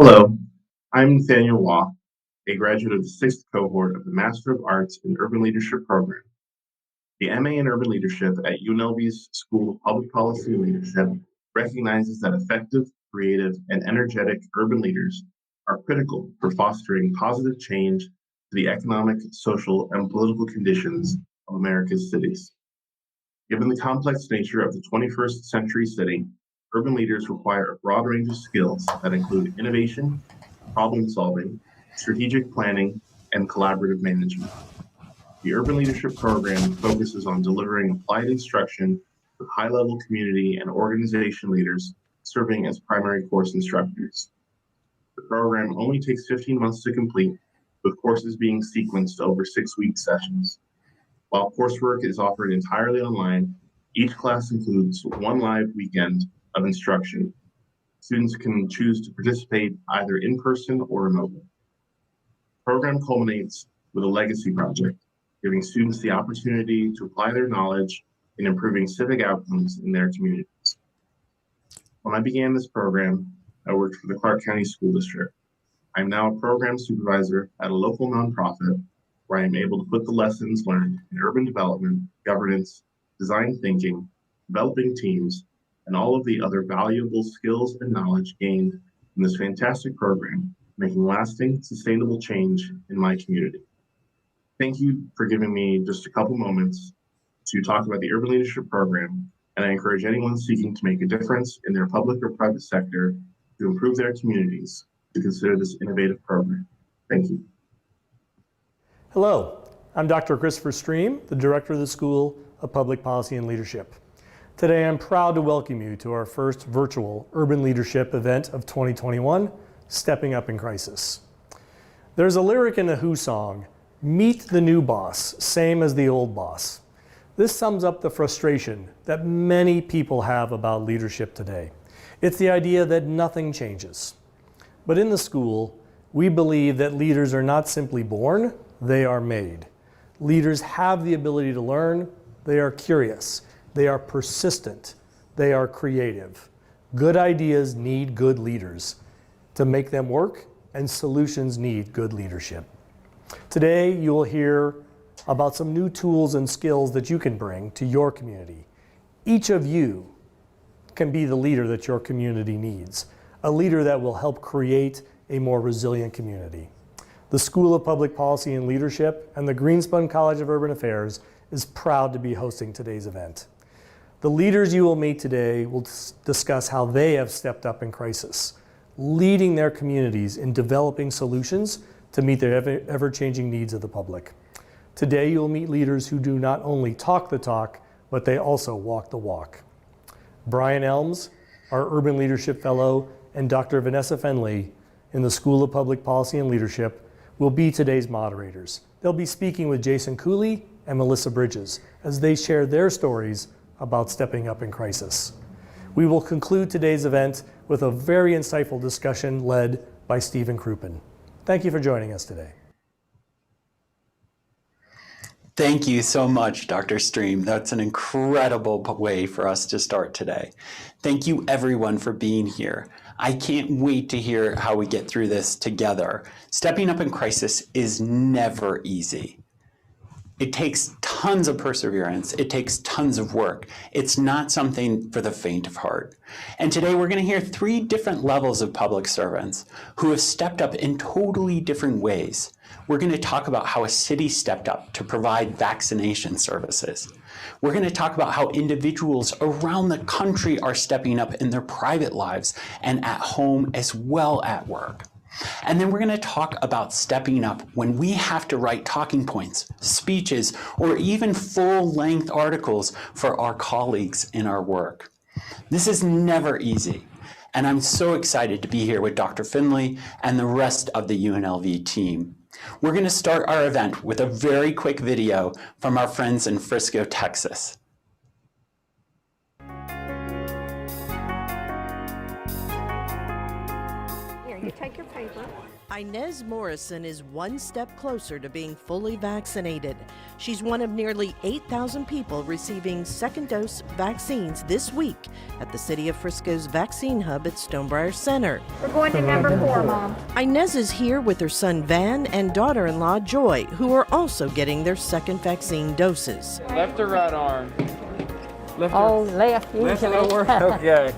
Hello, I'm Nathaniel Waugh, a graduate of the sixth cohort of the Master of Arts in Urban Leadership program. The MA in Urban Leadership at UNLV's School of Public Policy and Leadership recognizes that effective, creative, and energetic urban leaders are critical for fostering positive change to the economic, social, and political conditions of America's cities. Given the complex nature of the 21st century city, urban leaders require a broad range of skills that include innovation, problem solving, strategic planning, and collaborative management. The Urban Leadership Program focuses on delivering applied instruction with high-level community and organization leaders serving as primary course instructors. The program only takes 15 months to complete, with courses being sequenced over 6-week sessions. While coursework is offered entirely online, each class includes one live weekend of instruction. Students can choose to participate either in person or remotely. The program culminates with a legacy project, giving students the opportunity to apply their knowledge in improving civic outcomes in their communities. When I began this program, I worked for the Clark County School District. I am now a program supervisor at a local nonprofit where I am able to put the lessons learned in urban development, governance, design thinking, developing teams, and all of the other valuable skills and knowledge gained in this fantastic program, making lasting, sustainable change in my community. Thank you for giving me just a couple moments to talk about the Urban Leadership Program, and I encourage anyone seeking to make a difference in their public or private sector to improve their communities to consider this innovative program. Thank you. Hello, I'm Dr. Christopher Stream, the Director of the School of Public Policy and Leadership. Today I'm proud to welcome you to our first virtual Urban Leadership event of 2021, Stepping Up in Crisis. There's a lyric in the Who song, "Meet the new boss, same as the old boss." This sums up the frustration that many people have about leadership today. It's the idea that nothing changes. But in the school, we believe that leaders are not simply born, they are made. Leaders have the ability to learn, they are curious, they are persistent, they are creative. Good ideas need good leaders to make them work, and solutions need good leadership. Today, you will hear about some new tools and skills that you can bring to your community. Each of you can be the leader that your community needs, a leader that will help create a more resilient community. The School of Public Policy and Leadership and the Greenspun College of Urban Affairs is proud to be hosting today's event. The leaders you will meet today will discuss how they have stepped up in crisis, leading their communities in developing solutions to meet the ever-changing needs of the public. Today you'll meet leaders who do not only talk the talk, but they also walk the walk. Brian Elms, our Urban Leadership Fellow, and Dr. Vanessa Fenley in the School of Public Policy and Leadership will be today's moderators. They'll be speaking with Jason Cooley and Melissa Bridges as they share their stories about stepping up in crisis. We will conclude today's event with a very insightful discussion led by Stephen Crouppen. Thank you for joining us today. Thank you so much, Dr. Stream. That's an incredible way for us to start today. Thank you everyone for being here. I can't wait to hear how we get through this together. Stepping up in crisis is never easy. It takes tons of perseverance. It takes tons of work. It's not something for the faint of heart. And today we're going to hear 3 different levels of public servants who have stepped up in totally different ways. We're going to talk about how a city stepped up to provide vaccination services. We're going to talk about how individuals around the country are stepping up in their private lives and at home as well at work. And then we're going to talk about stepping up when we have to write talking points, speeches, or even full-length articles for our colleagues in our work. This is never easy, and I'm so excited to be here with Dr. Finley and the rest of the UNLV team. We're going to start our event with a very quick video from our friends in Frisco, Texas. Here, you take your paper. Inez Morrison is one step closer to being fully vaccinated. She's one of nearly 8,000 people receiving second-dose vaccines this week at the City of Frisco's vaccine hub at Stonebriar Center. We're going to number 4, Mom. Inez is here with her son Van and daughter-in-law Joy, who are also getting their second vaccine doses. Left or right arm? Left Oh, or left usually. Okay.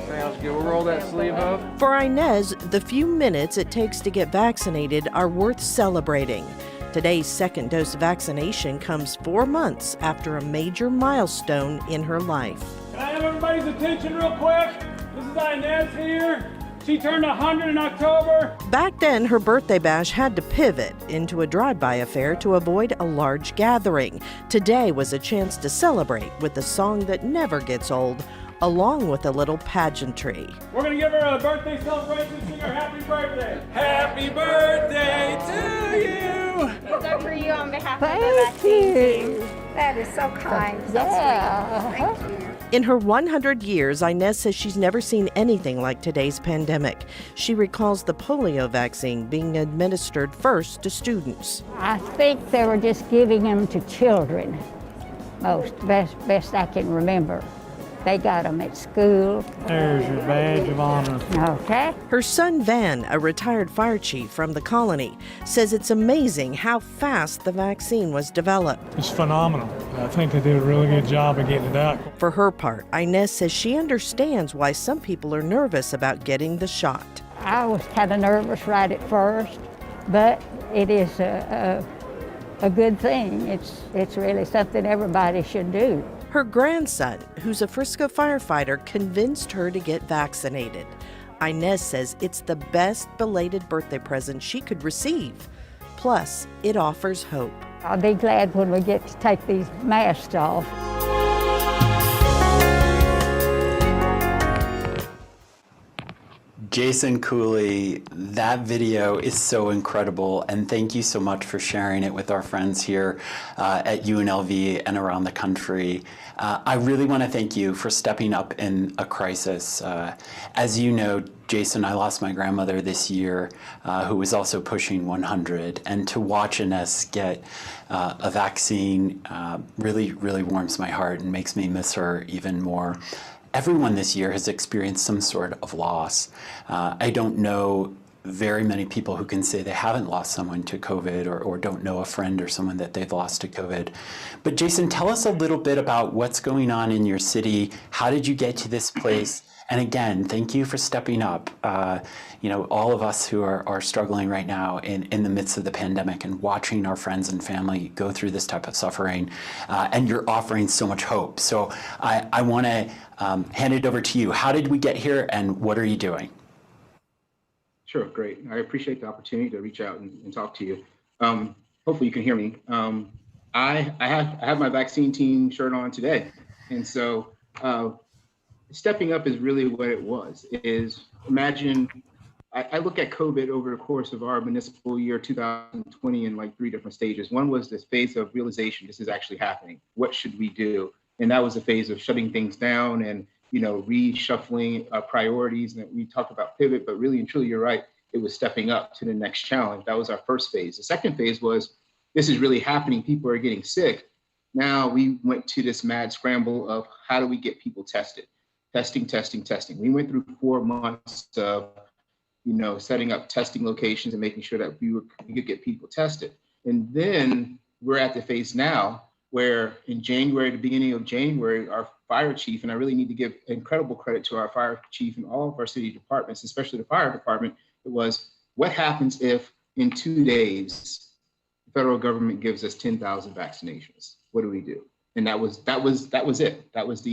Sounds good. We'll roll that sleeve up. For Inez, the few minutes it takes to get vaccinated are worth celebrating. Today's second dose vaccination comes 4 months after a major milestone in her life. Can I have everybody's attention real quick? This is Inez here. She turned 100 in October. Back then, her birthday bash had to pivot into a drive-by affair to avoid a large gathering. Today was a chance to celebrate with a song that never gets old, along with a little pageantry. We're going to give her a birthday celebration, sing her happy birthday. Happy birthday to you. These are for you on behalf of the Thank vaccine you. team. That is so kind. So Yeah. sweet. Thank you. In her 100 years, Inez says she's never seen anything like today's pandemic. She recalls the polio vaccine being administered first to students. I think they were just giving them to children, best I can remember. They got them at school. There's your badge of honor. Okay. Her son Van, a retired fire chief from the colony, says it's amazing how fast the vaccine was developed. It's phenomenal. I think they did a really good job of getting it out. For her part, Inez says she understands why some people are nervous about getting the shot. I was kind of nervous right at first, but it is a good thing. It's really something everybody should do. Her grandson, who's a Frisco firefighter, convinced her to get vaccinated. Inez says it's the best belated birthday present she could receive. Plus, it offers hope. I'll be glad when we get to take these masks off. Jason Cooley, that video is so incredible, and thank you so much for sharing it with our friends here at UNLV and around the country. I really want to thank you for stepping up in a crisis. As you know, Jason, I lost my grandmother this year, who was also pushing 100, and to watch Inez get a vaccine really, really warms my heart and makes me miss her even more. Everyone this year has experienced some sort of loss. I don't know very many people who can say they haven't lost someone to COVID or don't know a friend or someone that they've lost to COVID. But Jason, tell us a little bit about what's going on in your city. How did you get to this place? And again, thank you for stepping up. All of us who are struggling right now in the midst of the pandemic and watching our friends and family go through this type of suffering, and you're offering so much hope. So I want to hand it over to you. How did we get here, and what are you doing? Sure, great. I appreciate the opportunity to reach out and talk to you. Hopefully you can hear me. I have my vaccine team shirt on today, and so stepping up is really what it was. Imagine, I look at COVID over the course of our municipal year 2020 in like 3 different stages. One was this phase of realization, this is actually happening. What should we do? And that was a phase of shutting things down and reshuffling priorities. And we talked about pivot, but really and truly, you're right, it was stepping up to the next challenge. That was our first phase. The second phase was, this is really happening, people are getting sick. Now we went to this mad scramble of how do we get people tested? Testing. We went through 4 months of, setting up testing locations and making sure that we could get people tested. And then we're at the phase now where in January, the beginning of January, our fire chief, and I really need to give incredible credit to our fire chief and all of our city departments, especially the fire department, it was, what happens if in 2 days, the federal government gives us 10,000 vaccinations? What do we do? And that was it. That was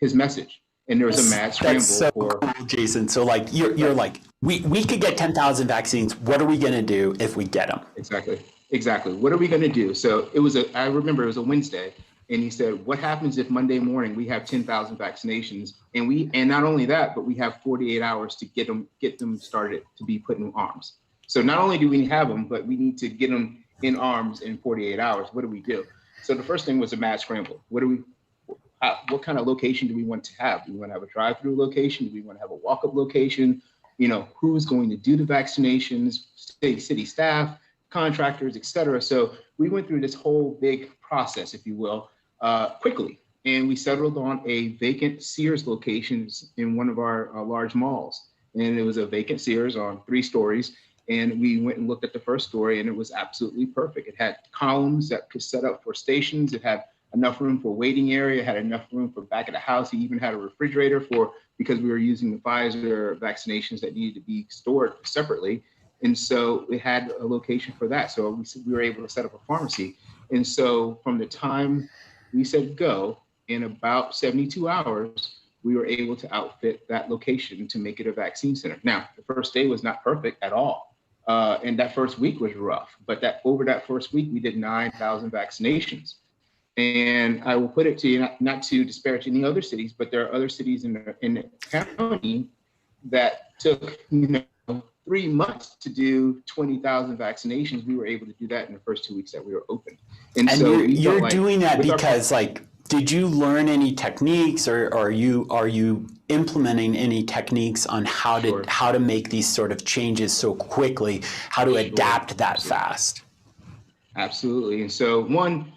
his message. And there was a mad scramble. That's so cool, Jason. So you're like, we could get 10,000 vaccines. What are we going to do if we get them? Exactly. What are we going to do? So I remember it was a Wednesday, and he said, what happens if Monday morning we have 10,000 vaccinations, and not only that, but we have 48 hours to get them started to be put in arms. So not only do we have them, but we need to get them in arms in 48 hours. What do we do? So the first thing was a mad scramble. What kind of location do we want to have? Do we want to have a drive-through location? Do we want to have a walk-up location? Who's going to do the vaccinations, city staff, contractors, et cetera. So we went through this whole big process, if you will, quickly. And we settled on a vacant Sears location in one of our large malls. And it was a vacant Sears on 3 stories. And we went and looked at the first story, and it was absolutely perfect. It had columns that could set up for stations. It had enough room for waiting area, had enough room for back of the house. He even had a refrigerator because we were using the Pfizer vaccinations that needed to be stored separately. And so it had a location for that. So we were able to set up a pharmacy. And so from the time we said go, in about 72 hours, we were able to outfit that location to make it a vaccine center. Now, the first day was not perfect at all. And that first week was rough. But over that first week, we did 9,000 vaccinations. And I will put it to you, not to disparage any other cities, but there are other cities in the county that took 3 months to do 20,000 vaccinations. We were able to do that in the first 2 weeks that we were open. And so you're doing that because Did you learn any techniques, or are you implementing any techniques on how to Sure. how to make these sort of changes so quickly, how to adapt that Absolutely. fast? Absolutely. And so one,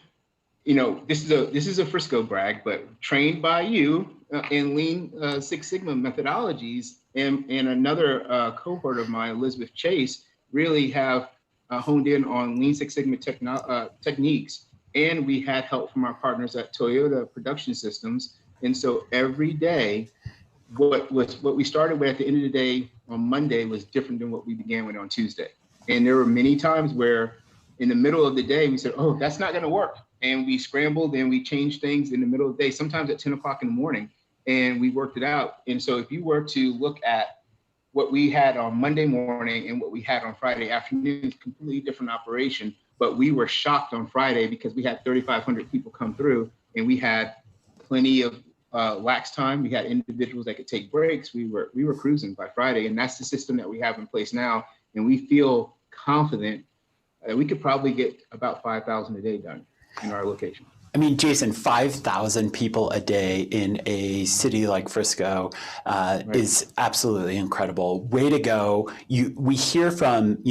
this is a Frisco brag, but trained by you in Lean Six Sigma methodologies, and another cohort of mine, Elizabeth Chase, really have honed in on Lean Six Sigma techniques. And we had help from our partners at Toyota Production Systems. And so every day, what we started with at the end of the day on Monday was different than what we began with on Tuesday. And there were many times where in the middle of the day, we said, oh, that's not going to work. And we scrambled and we changed things in the middle of the day, sometimes at 10 o'clock in the morning, and we worked it out. And so if you were to look at what we had on Monday morning and what we had on Friday afternoon, completely different operation. But we were shocked on Friday because we had 3,500 people come through, and we had plenty of lax time. We had individuals that could take breaks. We were cruising by Friday, and that's the system that we have in place now. And we feel confident that we could probably get about 5,000 a day done in our location. I mean, Jason, 5,000 people a day in a city like Frisco is absolutely incredible. Way to go! We hear from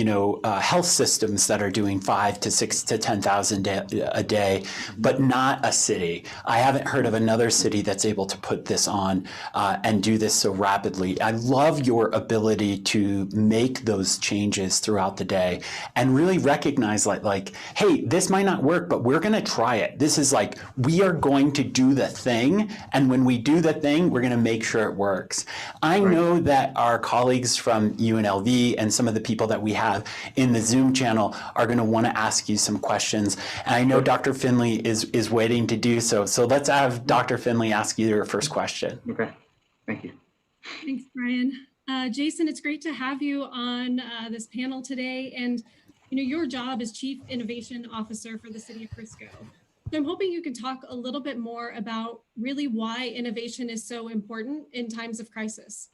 health systems that are doing 5 to 6 to 10,000 a day, but not a city. I haven't heard of another city that's able to put this on and do this so rapidly. I love your ability to make those changes throughout the day and really recognize like, hey, this might not work, but we're going to try it. This is like, we are going to do the thing, and when we do the thing, we're going to make sure it works. I know that our colleagues from UNLV and some of the people that we have in the Zoom channel are going to want to ask you some questions, and I know Dr. Finley is waiting to do so. So let's have Dr. Finley ask you your first question. Okay, thank you. Thanks, Brian. Jason, it's great to have you on this panel today, and your job as Chief Innovation Officer for the City of Frisco. So I'm hoping you can talk a little bit more about really why innovation is so important in times of crisis.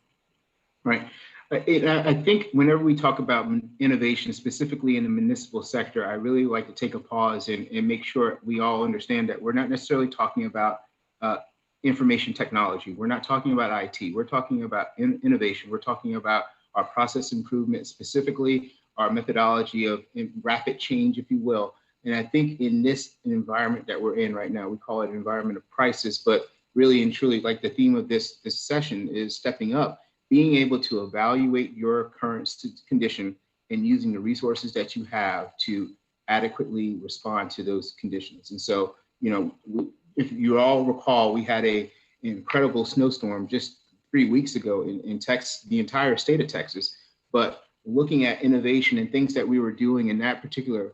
Right. I think whenever we talk about innovation, specifically in the municipal sector, I really like to take a pause and make sure we all understand that we're not necessarily talking about information technology. We're not talking about IT. We're talking about innovation. We're talking about our process improvement, specifically our methodology of rapid change, if you will. And I think in this environment that we're in right now, we call it an environment of crisis, but really and truly, like the theme of this session is stepping up, being able to evaluate your current condition and using the resources that you have to adequately respond to those conditions. And so, if you all recall, we had an incredible snowstorm just 3 weeks ago in Texas, the entire state of Texas, but looking at innovation and things that we were doing in that particular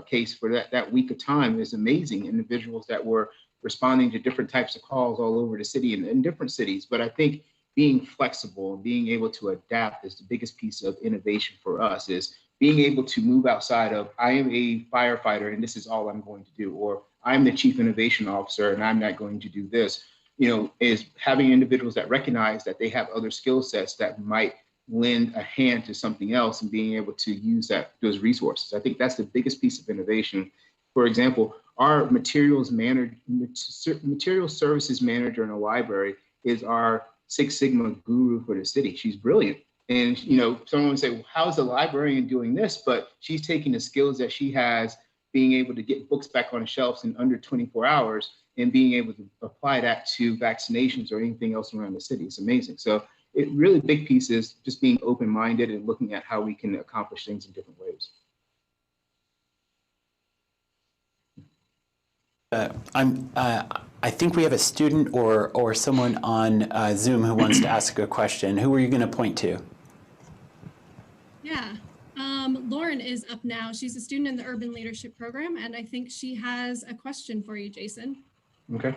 case for that week of time is amazing. Individuals that were responding to different types of calls all over the city and in different cities. But I think being flexible and being able to adapt is the biggest piece of innovation for us, is being able to move outside of, I am a firefighter and this is all I'm going to do, or I'm the Chief Innovation Officer and I'm not going to do this, is having individuals that recognize that they have other skill sets that might lend a hand to something else and being able to use those resources. I think that's the biggest piece of innovation. For example, our material services manager in the library is our Six Sigma guru for the city. She's brilliant. And someone would say, well, how's the librarian doing this? But she's taking the skills that she has, being able to get books back on the shelves in under 24 hours and being able to apply that to vaccinations or anything else around the city. It's amazing. So it really big piece is just being open-minded and looking at how we can accomplish things in different ways. I think we have a student or someone on Zoom who wants to ask a question. Who are you going to point to? Yeah, Lauren is up now. She's a student in the Urban Leadership Program, and I think she has a question for you, Jason. Okay.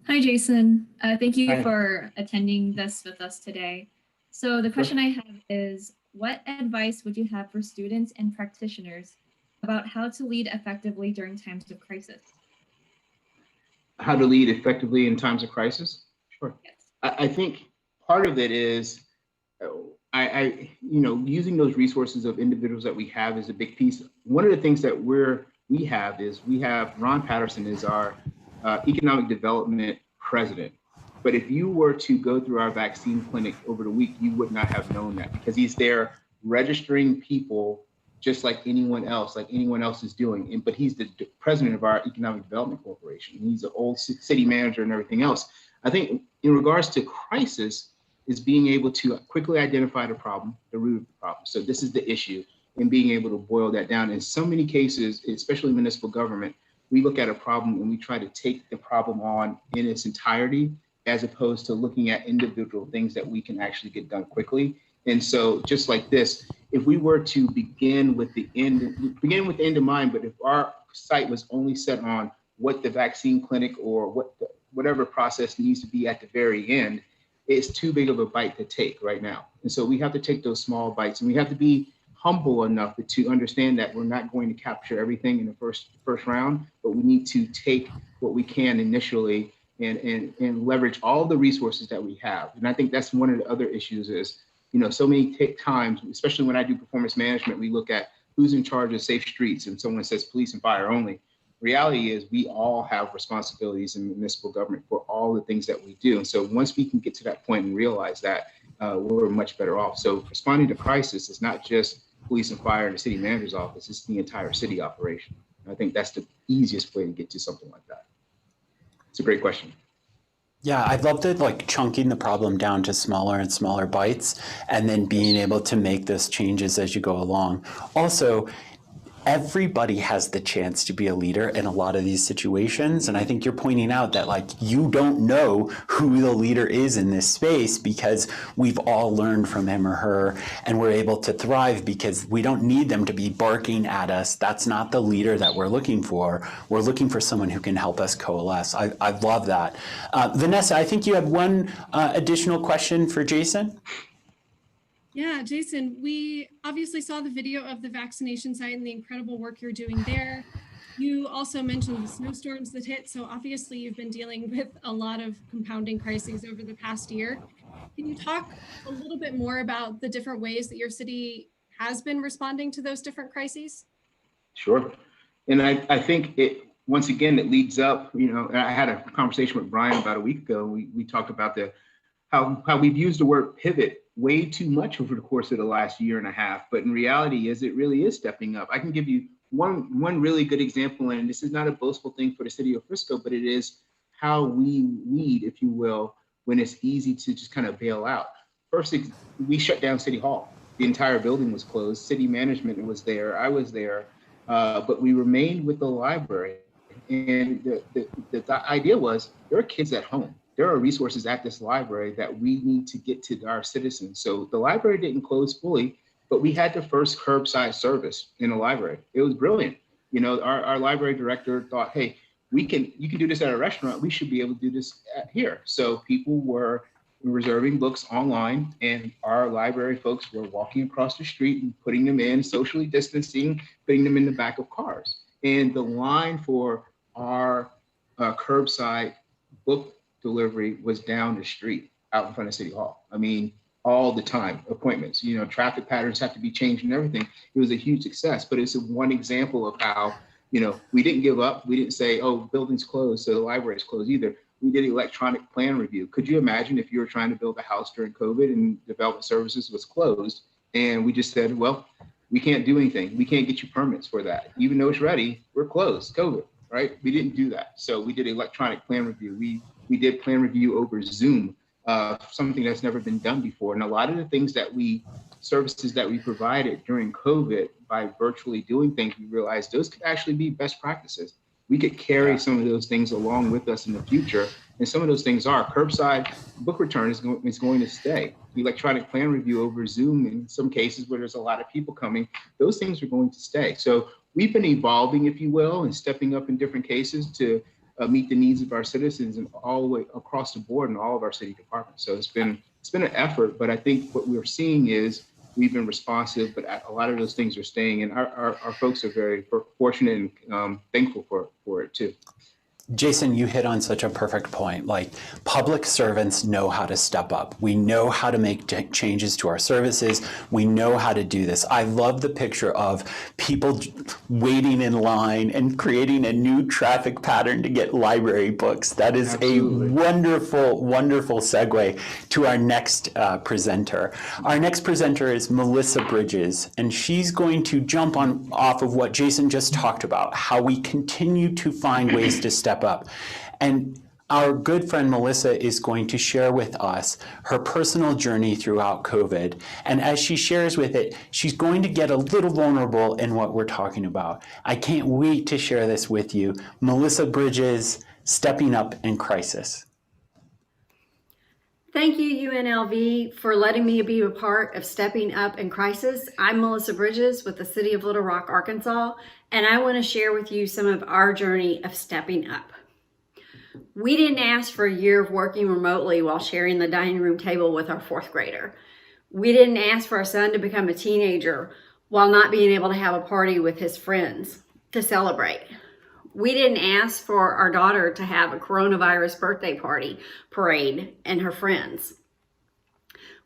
Hi, Jason. Thank you for attending this with us today. So the question I have is, what advice would you have for students and practitioners about how to lead effectively during times of crisis? How to lead effectively in times of crisis? Sure. Yes. I think part of it is, using those resources of individuals that we have is a big piece. One of the things that we're we have Ron Patterson is our economic development president. But if you were to go through our vaccine clinic over the week, you would not have known that, because he's there registering people just like anyone else is doing. But he's the president of our Economic Development Corporation. He's an old city manager and everything else. I think in regards to crisis is being able to quickly identify the problem, the root of the problem. So this is the issue, and being able to boil that down. In so many cases, especially municipal government, we look at a problem and we try to take the problem on in its entirety, as opposed to looking at individual things that we can actually get done quickly. And so just like this, if we were to begin with the end in mind, but if our sight was only set on what the vaccine clinic or whatever process needs to be at the very end, it's too big of a bite to take right now. And so we have to take those small bites, and we have to be humble enough to understand that we're not going to capture everything in the first round, but we need to take what we can initially and leverage all the resources that we have. And I think that's one of the other issues is, so many times, especially when I do performance management, we look at who's in charge of safe streets, and someone says police and fire only. Reality is we all have responsibilities in municipal government for all the things that we do. And so once we can get to that point and realize that, we're much better off. So responding to crisis is not just police and fire in the city manager's office, it's the entire city operation. And I think that's the easiest way to get to something like that. It's a great question. Yeah, I'd love to chunking the problem down to smaller and smaller bites, and then being able to make those changes as you go along. Also, everybody has the chance to be a leader in a lot of these situations. And I think you're pointing out that you don't know who the leader is in this space, because we've all learned from him or her, and we're able to thrive because we don't need them to be barking at us. That's not the leader that we're looking for. We're looking for someone who can help us coalesce. I love that. Vanessa, I think you had one additional question for Jason. Yeah, Jason, we obviously saw the video of the vaccination site and the incredible work you're doing there. You also mentioned the snowstorms that hit. So obviously you've been dealing with a lot of compounding crises over the past year. Can you talk a little bit more about the different ways that your city has been responding to those different crises? Sure. And I think once again, it leads up, and I had a conversation with Brian about a week ago. We talked about how we've used the word pivot way too much over the course of the last year and a half, but in reality it really is stepping up. I can give you one really good example, and this is not a boastful thing for the city of Frisco, but it is how we lead, if you will, when it's easy to just kind of bail out. First, we shut down City Hall. The entire building was closed. City management was there. I was there, but we remained with the library. And the idea was there are kids at home. There are resources at this library that we need to get to our citizens. So the library didn't close fully, but we had the first curbside service in the library. It was brilliant. Our library director thought, hey, you can do this at a restaurant. We should be able to do this here. So people were reserving books online, and our library folks were walking across the street and putting them in, socially distancing, putting them in the back of cars. And the line for our curbside book delivery was down the street out in front of City Hall. I mean, all the time, appointments, traffic patterns have to be changed and everything. It was a huge success, but it's one example of how, we didn't give up. We didn't say, oh, building's closed, so the library's closed either. We did electronic plan review. Could you imagine if you were trying to build a house during COVID and development services was closed, and we just said, well, we can't do anything. We can't get you permits for that. Even though it's ready, we're closed, COVID, right? We didn't do that. So we did electronic plan review. We did plan review over Zoom, something that's never been done before. And a lot of the services that we provided during COVID by virtually doing things, we realized those could actually be best practices. We could carry some of those things along with us in the future. And some of those things are curbside book return is going to stay. Electronic plan review over Zoom, in some cases where there's a lot of people coming, those things are going to stay. So we've been evolving, if you will, and stepping up in different cases to meet the needs of our citizens and all the way across the board in all of our city departments. So it's been an effort, but I think what we're seeing is we've been responsive, but a lot of those things are staying, and our folks are very fortunate and thankful for it too. Jason, you hit on such a perfect point. Like, public servants know how to step up. We know how to make changes to our services. We know how to do this. I love the picture of people waiting in line and creating a new traffic pattern to get library books. That is Absolutely. a wonderful, wonderful segue to our next presenter. Our next presenter is Melissa Bridges, and she's going to jump off of what Jason just talked about, how we continue to find ways to step up. And our good friend Melissa is going to share with us her personal journey throughout COVID. And as she shares with it, she's going to get a little vulnerable in what we're talking about. I can't wait to share this with you. Melissa Bridges, Stepping Up in Crisis. Thank you, UNLV, for letting me be a part of Stepping Up in Crisis. I'm Melissa Bridges with the City of Little Rock, Arkansas, and I want to share with you some of our journey of stepping up. We didn't ask for a year of working remotely while sharing the dining room table with our fourth grader. We didn't ask for our son to become a teenager while not being able to have a party with his friends to celebrate. We didn't ask for our daughter to have a coronavirus birthday parade and her friends.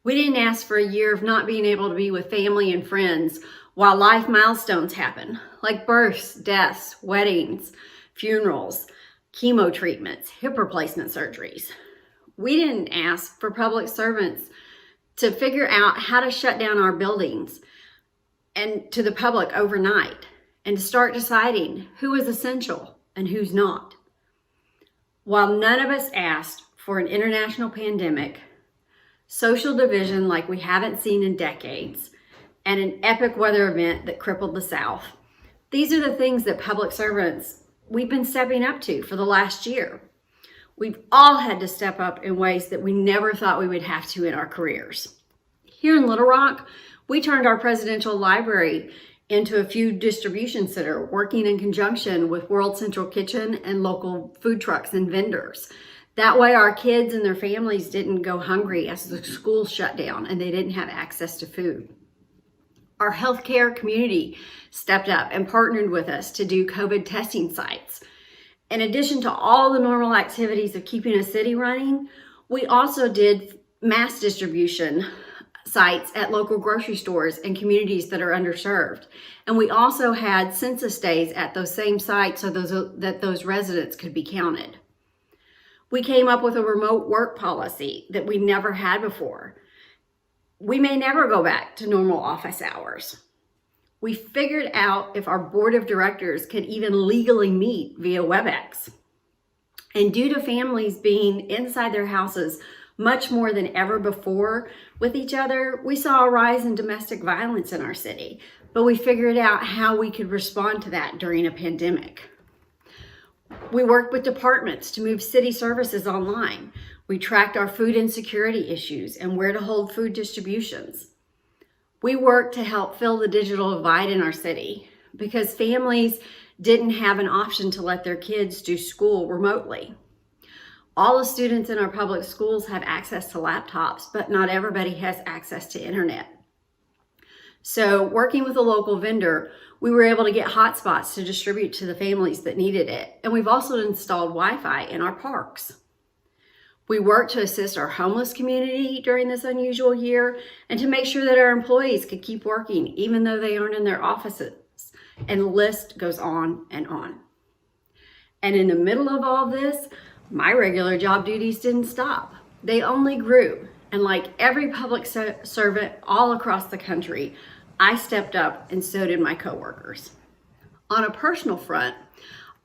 We didn't ask for a year of not being able to be with family and friends while life milestones happen, like births, deaths, weddings, funerals, chemo treatments, hip replacement surgeries. We didn't ask for public servants to figure out how to shut down our buildings and to the public overnight, and to start deciding who is essential and who's not. While none of us asked for an international pandemic, social division like we haven't seen in decades, and an epic weather event that crippled the South, these are the things that public servants we've been stepping up to for the last year. We've all had to step up in ways that we never thought we would have to in our careers. Here in Little Rock, we turned our presidential library into a food distribution center, working in conjunction with World Central Kitchen and local food trucks and vendors. That way our kids and their families didn't go hungry as the schools shut down and they didn't have access to food. Our healthcare community stepped up and partnered with us to do COVID testing sites. In addition to all the normal activities of keeping a city running, we also did mass distribution sites at local grocery stores and communities that are underserved. And we also had census days at those same sites so that those residents could be counted. We came up with a remote work policy that we never had before. We may never go back to normal office hours. We figured out if our board of directors could even legally meet via WebEx. And due to families being inside their houses much more than ever before with each other, we saw a rise in domestic violence in our city, but we figured out how we could respond to that during a pandemic. We worked with departments to move city services online. We tracked our food insecurity issues and where to hold food distributions. We worked to help fill the digital divide in our city because families didn't have an option to let their kids do school remotely. All the students in our public schools have access to laptops, but not everybody has access to internet. So working with a local vendor, we were able to get hotspots to distribute to the families that needed it. And we've also installed Wi-Fi in our parks. We worked to assist our homeless community during this unusual year and to make sure that our employees could keep working even though they aren't in their offices. And the list goes on and on. And in the middle of all this, my regular job duties didn't stop. They only grew. And like every public servant all across the country, I stepped up and so did my coworkers. On a personal front,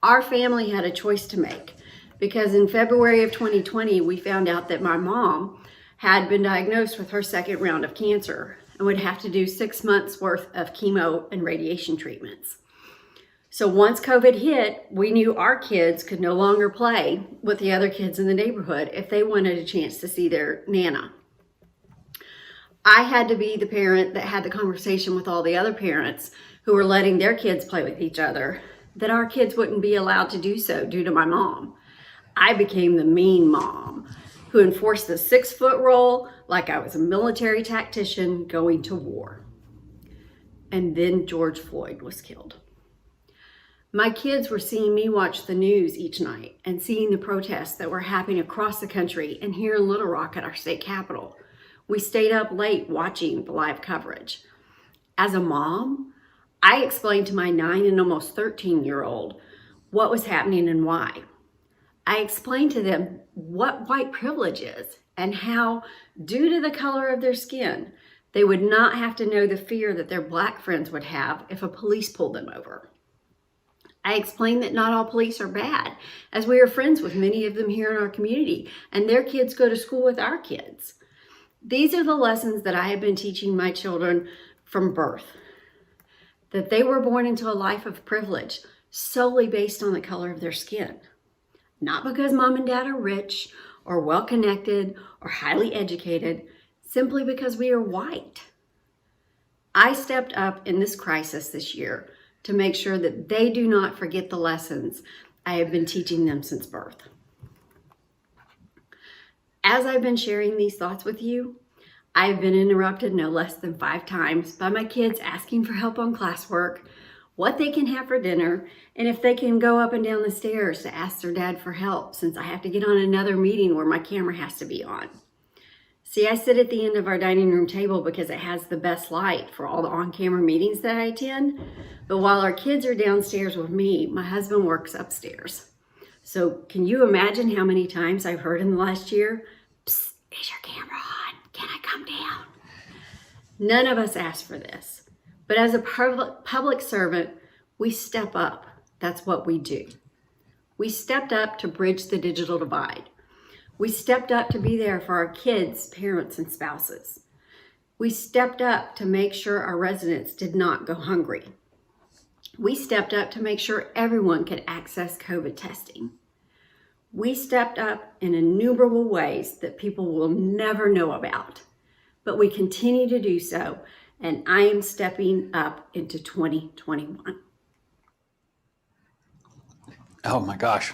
our family had a choice to make because in February of 2020, we found out that my mom had been diagnosed with her second round of cancer and would have to do 6 months worth of chemo and radiation treatments. So once COVID hit, we knew our kids could no longer play with the other kids in the neighborhood if they wanted a chance to see their Nana. I had to be the parent that had the conversation with all the other parents who were letting their kids play with each other, that our kids wouldn't be allowed to do so due to my mom. I became the mean mom who enforced the 6-foot rule like I was a military tactician going to war. And then George Floyd was killed. My kids were seeing me watch the news each night and seeing the protests that were happening across the country and here in Little Rock at our state capitol. We stayed up late watching the live coverage. As a mom, I explained to my 9 and almost 13-year-old what was happening and why. I explained to them what white privilege is and how, due to the color of their skin, they would not have to know the fear that their Black friends would have if a police pulled them over. I explained that not all police are bad, as we are friends with many of them here in our community, and their kids go to school with our kids. These are the lessons that I have been teaching my children from birth, that they were born into a life of privilege solely based on the color of their skin. Not because mom and dad are rich or well-connected or highly educated, simply because we are white. I stepped up in this crisis this year to make sure that they do not forget the lessons I have been teaching them since birth. As I've been sharing these thoughts with you, I have been interrupted no less than 5 times by my kids asking for help on classwork, what they can have for dinner, and if they can go up and down the stairs to ask their dad for help, since I have to get on another meeting where my camera has to be on. See, I sit at the end of our dining room table because it has the best light for all the on-camera meetings that I attend. But while our kids are downstairs with me, my husband works upstairs. So can you imagine how many times I've heard in the last year, "Psst, is your camera on? Can I come down?" None of us asked for this. But as a public servant, we step up. That's what we do. We stepped up to bridge the digital divide. We stepped up to be there for our kids, parents, and spouses. We stepped up to make sure our residents did not go hungry. We stepped up to make sure everyone could access COVID testing. We stepped up in innumerable ways that people will never know about, but we continue to do so, and I am stepping up into 2021. Oh my gosh.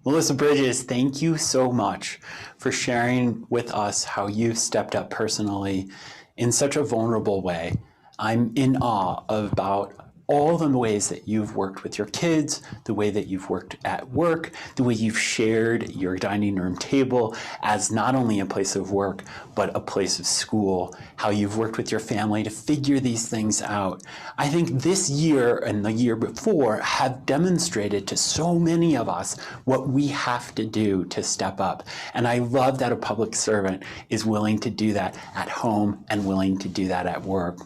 Melissa Bridges, thank you so much for sharing with us how you've stepped up personally in such a vulnerable way. I'm in awe about all the ways that you've worked with your kids, the way that you've worked at work, the way you've shared your dining room table as not only a place of work, but a place of school, how you've worked with your family to figure these things out. I think this year and the year before have demonstrated to so many of us what we have to do to step up. And I love that a public servant is willing to do that at home and willing to do that at work.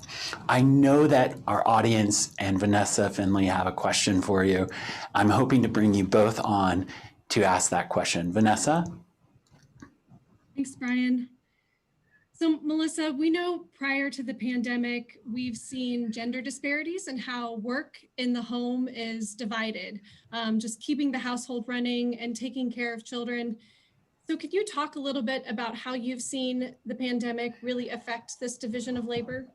I know that our audience and Vanessa Finley have a question for you. I'm hoping to bring you both on to ask that question. Vanessa? Thanks, Brian. So Melissa, we know prior to the pandemic, we've seen gender disparities and how work in the home is divided, just keeping the household running and taking care of children. So could you talk a little bit about how you've seen the pandemic really affect this division of labor?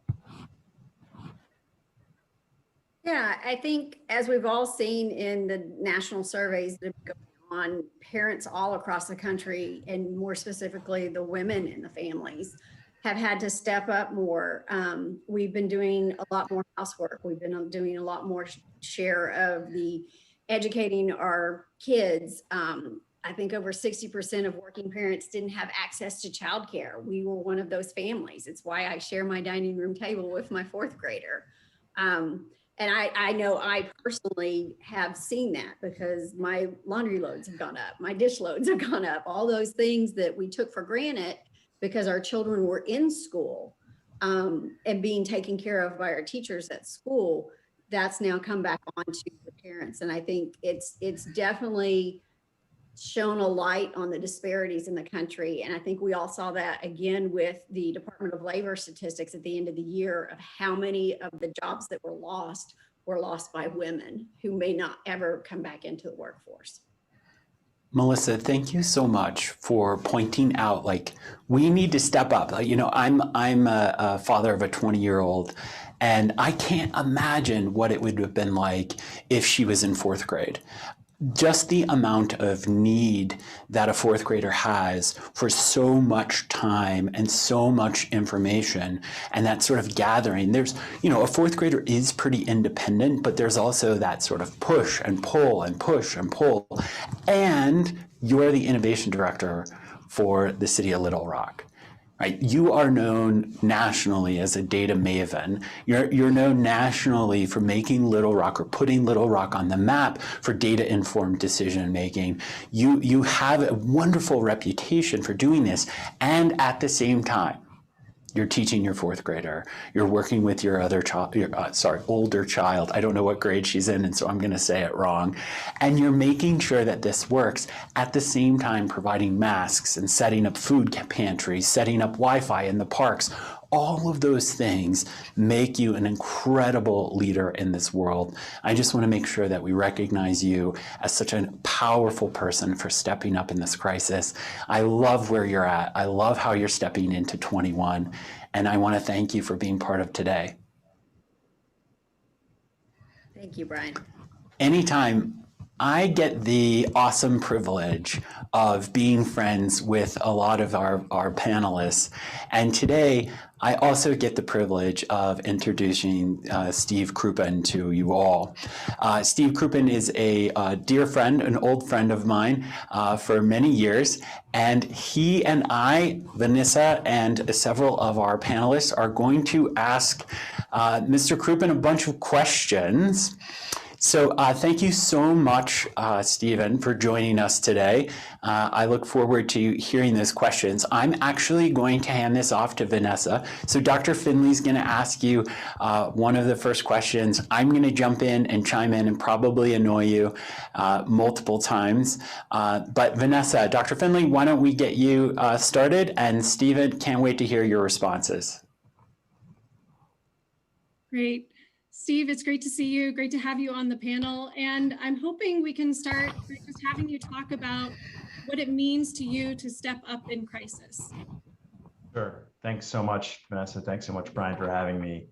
Yeah, I think as we've all seen in the national surveys that have gone on, parents all across the country, and more specifically the women in the families, have had to step up more. We've been doing a lot more housework. We've been doing a lot more share of the educating our kids. I think over 60% of working parents didn't have access to childcare. We were one of those families. It's why I share my dining room table with my 4th grader. And I know I personally have seen that because my laundry loads have gone up, my dish loads have gone up, all those things that we took for granted because our children were in school and being taken care of by our teachers at school, that's now come back on to the parents. And I think it's definitely shown a light on the disparities in the country. And I think we all saw that again with the Department of Labor statistics at the end of the year of how many of the jobs that were lost by women who may not ever come back into the workforce. Melissa, thank you so much for pointing out, like, we need to step up. You know, I'm a father of a 20-year-old, and I can't imagine what it would have been like if she was in 4th grade. just the amount of need that a fourth grader has for so much time and so much information and that sort of gathering. There's, a fourth grader is pretty independent, but there's also that sort of push and pull and push and pull. And you're the innovation director for the city of Little Rock. Right? You are known nationally as a data maven. You're known nationally for making Little Rock or putting Little Rock on the map for data-informed decision making. You have a wonderful reputation for doing this, and at the same time, you're teaching your fourth grader. You're working with your older child. I don't know what grade she's in, and so I'm going to say it wrong. And you're making sure that this works at the same time providing masks and setting up food pantries, setting up Wi-Fi in the parks. All of those things make you an incredible leader in this world. I just want to make sure that we recognize you as such a powerful person for stepping up in this crisis. I love where you're at. I love how you're stepping into 21. And I want to thank you for being part of today. Thank you, Brian. Anytime I get the awesome privilege of being friends with a lot of our panelists. And today, I also get the privilege of introducing Steve Crouppen to you all. Steve Crouppen is a dear friend, an old friend of mine for many years. And he and I, Vanessa, and several of our panelists are going to ask Mr. Crouppen a bunch of questions. So thank you so much, Stephen, for joining us today. I look forward to hearing those questions. I'm actually going to hand this off to Vanessa. So Dr. Finley's going to ask you one of the first questions. I'm going to jump in and chime in and probably annoy you multiple times. But Vanessa, Dr. Finley, why don't we get you started? And Stephen, can't wait to hear your responses. Great. Steve, it's great to see you. Great to have you on the panel. And I'm hoping we can start by just having you talk about what it means to you to step up in crisis. Sure. Thanks so much, Vanessa. Thanks so much, Brian, for having me.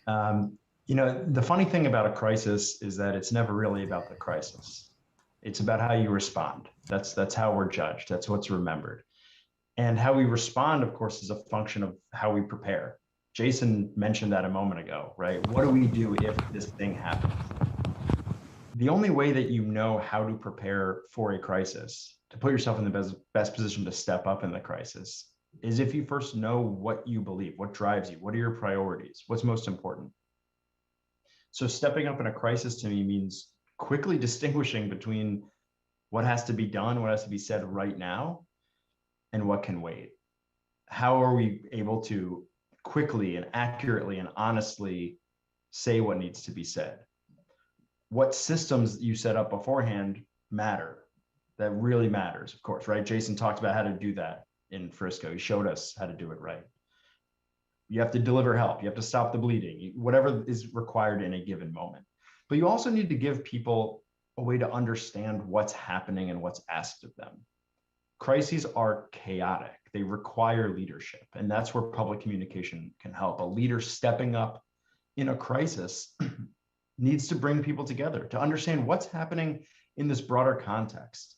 The funny thing about a crisis is that it's never really about the crisis. It's about how you respond. That's how we're judged. That's what's remembered. And how we respond, of course, is a function of how we prepare. Jason mentioned that a moment ago, right? What do we do if this thing happens? The only way that you know how to prepare for a crisis, to put yourself in the best position to step up in the crisis, is if you first know what you believe, what drives you, what are your priorities, what's most important. So stepping up in a crisis to me means quickly distinguishing between what has to be done, what has to be said right now, and what can wait. How are we able to quickly and accurately and honestly say what needs to be said? What systems you set up beforehand matter. That really matters, of course, right? Jason talked about how to do that in Frisco. He showed us how to do it right. You have to deliver help. You have to stop the bleeding, whatever is required in a given moment. But you also need to give people a way to understand what's happening and what's asked of them. Crises are chaotic. They require leadership, and that's where public communication can help. A leader stepping up in a crisis needs to bring people together to understand what's happening in this broader context.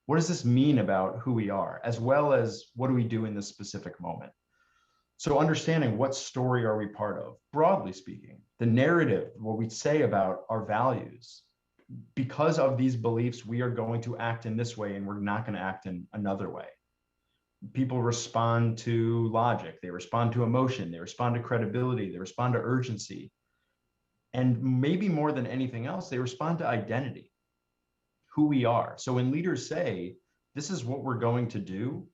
What does this mean about who we are, as well as what do we do in this specific moment? So understanding what story are we part of, broadly speaking, the narrative, what we say about our values. Because of these beliefs, we are going to act in this way and we're not going to act in another way. People respond to logic, they respond to emotion, they respond to credibility, they respond to urgency. And maybe more than anything else, they respond to identity, who we are. So when leaders say, this is what we're going to do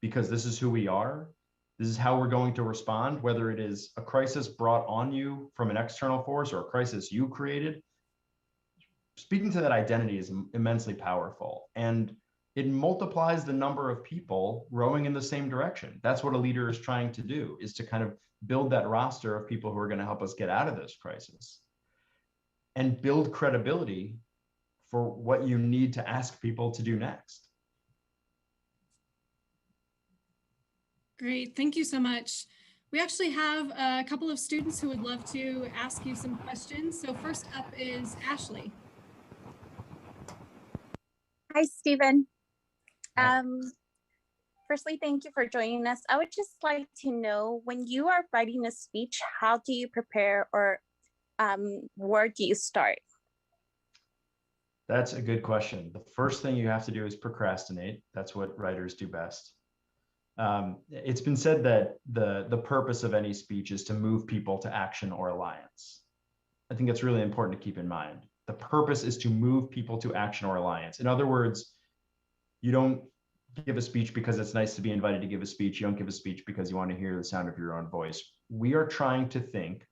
because this is who we are, this is how we're going to respond, whether it is a crisis brought on you from an external force or a crisis you created, speaking to that identity is immensely powerful. And it multiplies the number of people rowing in the same direction. That's what a leader is trying to do, is to kind of build that roster of people who are going to help us get out of this crisis and build credibility for what you need to ask people to do next. Great, thank you so much. We actually have a couple of students who would love to ask you some questions. So first up is Ashley. Hi, Stephen. Hi. Firstly, thank you for joining us. I would just like to know, when you are writing a speech, how do you prepare, or where do you start? That's a good question. The first thing you have to do is procrastinate. That's what writers do best. It's been said that the purpose of any speech is to move people to action or alliance. I think that's really important to keep in mind. The purpose is to move people to action or alliance. In other words, you don't give a speech because it's nice to be invited to give a speech. You don't give a speech because you want to hear the sound of your own voice. We are trying to think,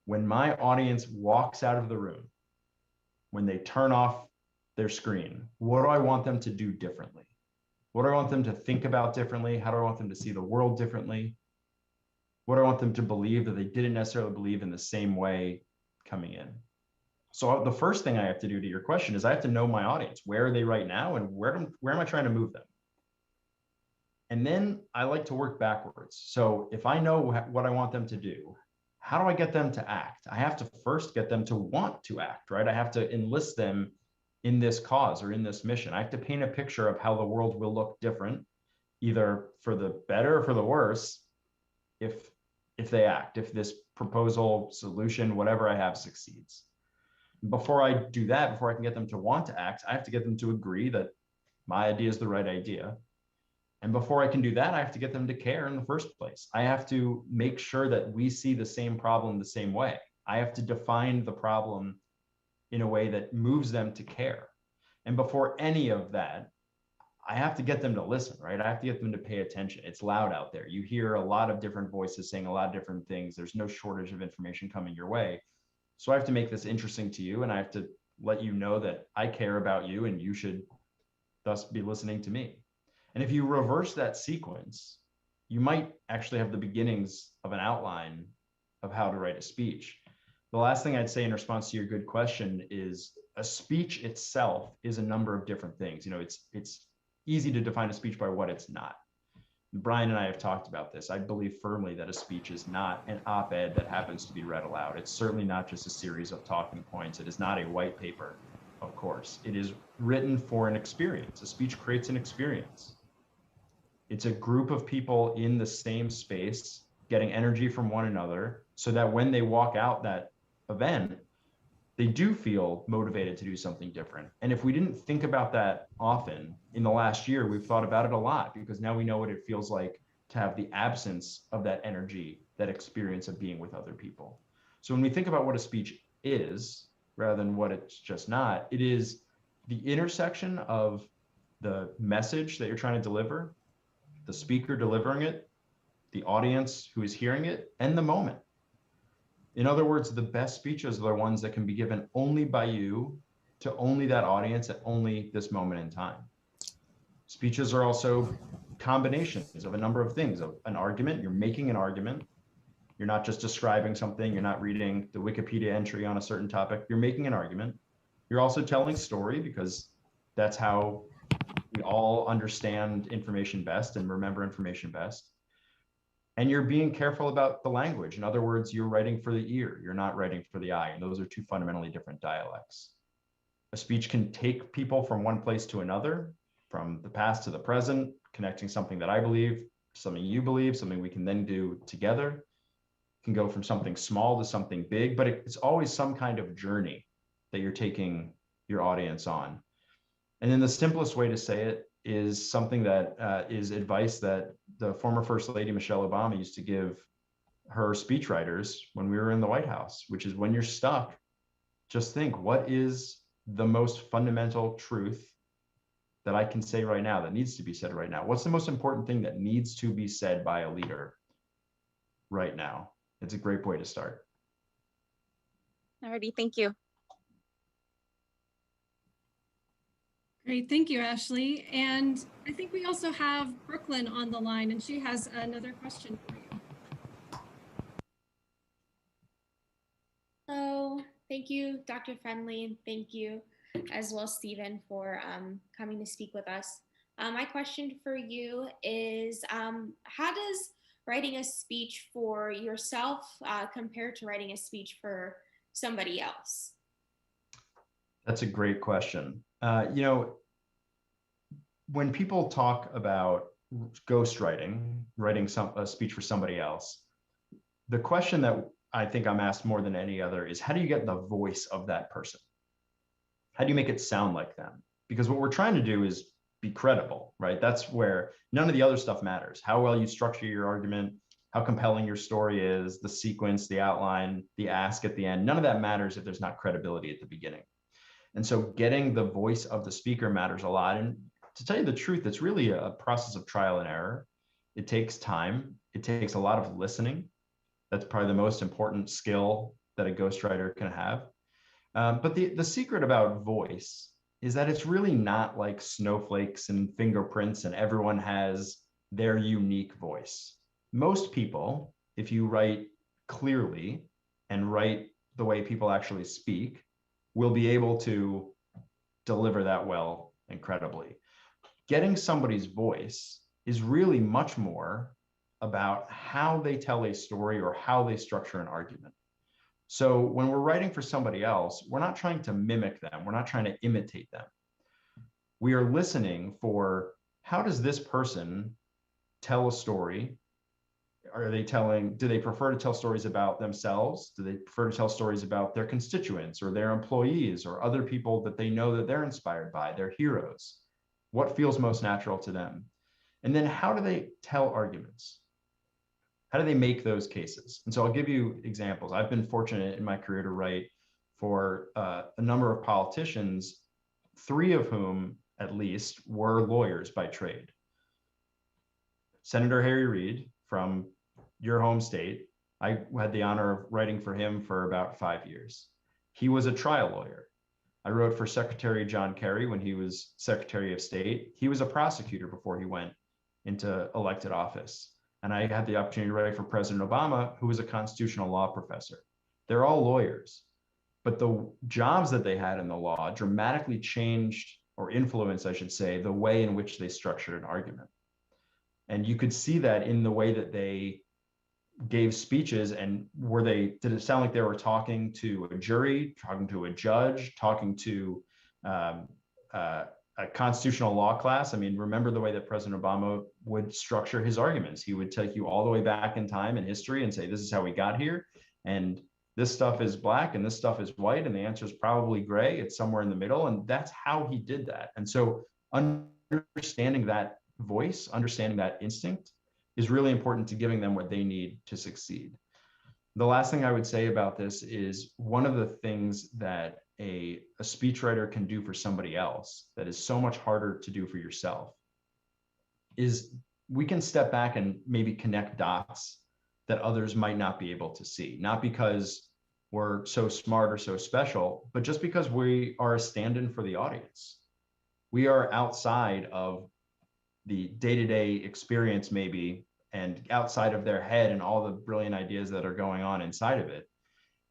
when my audience walks out of the room, when they turn off their screen, what do I want them to do differently? What do I want them to think about differently? How do I want them to see the world differently? What do I want them to believe that they didn't necessarily believe in the same way coming in? So the first thing I have to do, to your question, is I have to know my audience. Where are they right now, and where am I trying to move them? And then I like to work backwards. So if I know what I want them to do, how do I get them to act? I have to first get them to want to act, right? I have to enlist them in this cause or in this mission. I have to paint a picture of how the world will look different, either for the better or for the worse, if they act, if this proposal, solution, whatever I have succeeds. Before I do that, before I can get them to want to act, I have to get them to agree that my idea is the right idea. And before I can do that, I have to get them to care in the first place. I have to make sure that we see the same problem the same way. I have to define the problem in a way that moves them to care. And before any of that, I have to get them to listen, right? I have to get them to pay attention. It's loud out there. You hear a lot of different voices saying a lot of different things. There's no shortage of information coming your way. So I have to make this interesting to you, and I have to let you know that I care about you, and you should thus be listening to me. And if you reverse that sequence, you might actually have the beginnings of an outline of how to write a speech. The last thing I'd say in response to your good question is, a speech itself is a number of different things. It's easy to define a speech by what it's not. Brian and I have talked about this. I believe firmly that a speech is not an op-ed that happens to be read aloud. It's certainly not just a series of talking points. It is not a white paper, of course. It is written for an experience. A speech creates an experience. It's a group of people in the same space getting energy from one another, so that when they walk out that event, they do feel motivated to do something different. And if we didn't think about that often in the last year, we've thought about it a lot, because now we know what it feels like to have the absence of that energy, that experience of being with other people. So when we think about what a speech is, rather than what it's just not, it is the intersection of the message that you're trying to deliver, the speaker delivering it, the audience who is hearing it, and the moment. In other words, the best speeches are the ones that can be given only by you to only that audience at only this moment in time. Speeches are also combinations of a number of things. Of an argument, you're making an argument. You're not just describing something. You're not reading the Wikipedia entry on a certain topic. You're making an argument. You're also telling story, because that's how we all understand information best and remember information best. And you're being careful about the language. In other words, you're writing for the ear. You're not writing for the eye. And those are two fundamentally different dialects. A speech can take people from one place to another, from the past to the present, connecting something that I believe, something you believe, something we can then do together. It can go from something small to something big, but it's always some kind of journey that you're taking your audience on. And then the simplest way to say it is something that is advice that the former First Lady Michelle Obama used to give her speechwriters when we were in the White House, which is, when you're stuck, just think, what is the most fundamental truth that I can say right now, that needs to be said right now? What's the most important thing that needs to be said by a leader right now? It's a great way to start. Alrighty, thank you. Great, thank you, Ashley. And I think we also have Brooklyn on the line, and she has another question for you. Hello, thank you, Dr. Friendly, and thank you as well, Stephen, for coming to speak with us. My question for you is, how does writing a speech for yourself compare to writing a speech for somebody else? That's a great question. when people talk about ghostwriting, writing a speech for somebody else, the question that I think I'm asked more than any other is, how do you get the voice of that person? How do you make it sound like them? Because what we're trying to do is be credible, right? That's where none of the other stuff matters. How well you structure your argument, how compelling your story is, the sequence, the outline, the ask at the end, none of that matters if there's not credibility at the beginning. And so getting the voice of the speaker matters a lot. And to tell you the truth, it's really a process of trial and error. It takes time. It takes a lot of listening. That's probably the most important skill that a ghostwriter can have. But the secret about voice is that it's really not like snowflakes and fingerprints and everyone has their unique voice. Most people, if you write clearly and write the way people actually speak, will be able to deliver that well and credibly. Getting somebody's voice is really much more about how they tell a story or how they structure an argument. So when we're writing for somebody else, we're not trying to mimic them. We're not trying to imitate them. We are listening for, how does this person tell a story? Do they prefer to tell stories about themselves? Do they prefer to tell stories about their constituents or their employees or other people that they know that they're inspired by, their heroes? What feels most natural to them? And then how do they tell arguments? How do they make those cases? And so I'll give you examples. I've been fortunate in my career to write for a number of politicians, 3 of whom at least were lawyers by trade. Senator Harry Reid from your home state, I had the honor of writing for him for about 5 years. He was a trial lawyer. I wrote for Secretary John Kerry when he was Secretary of State. He was a prosecutor before he went into elected office. And I had the opportunity to write for President Obama, who was a constitutional law professor. They're all lawyers, but the jobs that they had in the law dramatically changed, or influenced, I should say, the way in which they structured an argument. And you could see that in the way that they gave speeches. And did it sound like they were talking to a jury, talking to a judge, talking to a constitutional law class? I mean, remember the way that President Obama would structure his arguments. He would take you all the way back in time in history and say, this is how we got here. And this stuff is black and this stuff is white. And the answer is probably gray. It's somewhere in the middle. And that's how he did that. And so understanding that voice, understanding that instinct is really important to giving them what they need to succeed. The last thing I would say about this is, one of the things that a speechwriter can do for somebody else that is so much harder to do for yourself is we can step back and maybe connect dots that others might not be able to see, not because we're so smart or so special, but just because we are a stand-in for the audience. We are outside of the day-to-day experience maybe, and outside of their head and all the brilliant ideas that are going on inside of it.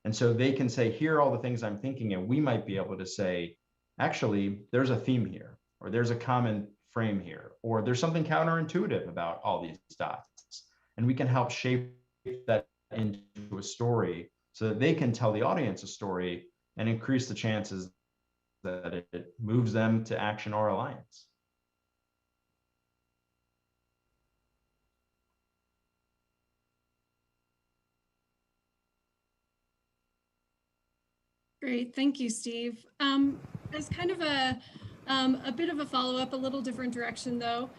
And so they can say, here are all the things I'm thinking, and we might be able to say, actually, there's a theme here, or there's a common frame here, or there's something counterintuitive about all these dots. And we can help shape that into a story so that they can tell the audience a story and increase the chances that it moves them to action or alliance. Great, thank you, Steve. As kind of a bit of a follow-up, a little different direction though,